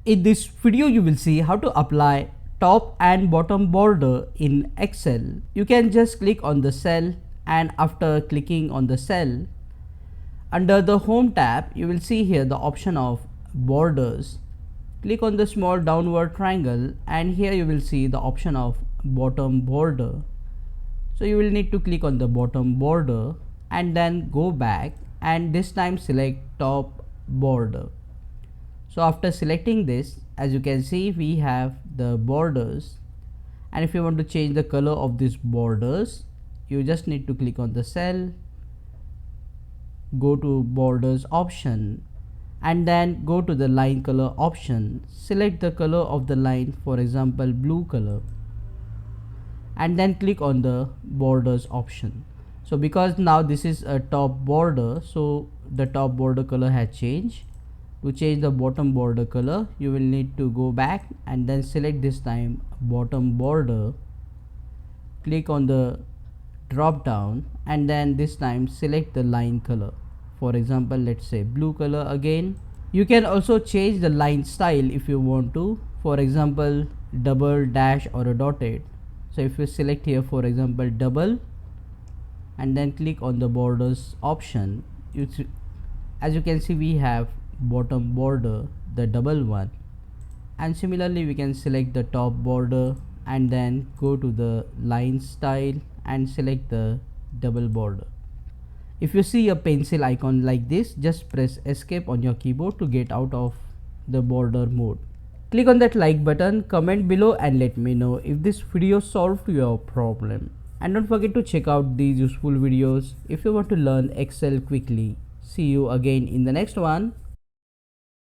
In this video you will see how to apply top and bottom border in Excel. You can just click on the cell, and after clicking on the cell, under the home tab you will see here the option of borders. Click on the small downward triangle and here you will see the option of bottom border. So you will need to click on the bottom border and then go back and this time select top border. So after selecting this, as you can see, we have the borders, and if you want to change the color of these borders, you just need to click on the cell, go to borders option, and then go to the line color option. Select the color of the line, for example blue color, and then click on the borders option. So because now this is a top border, so the top border color has changed. To change the bottom border color, you will need to go back and then select this time bottom border, click on the drop down, and then this time select the line color. For example, let's say blue color again. You can also change the line style if you want to, for example double, dash, or a dotted. So if you select here, for example double, and then click on the borders option, as you can see we have bottom border, the double one, and similarly we can select the top border and then go to the line style and select the double border. If you see a pencil icon like this, just press escape on your keyboard to get out of the border mode. Click on that like button, comment below and let me know if this video solved your problem. And don't forget to check out these useful videos if you want to learn Excel quickly. See you again in the next one.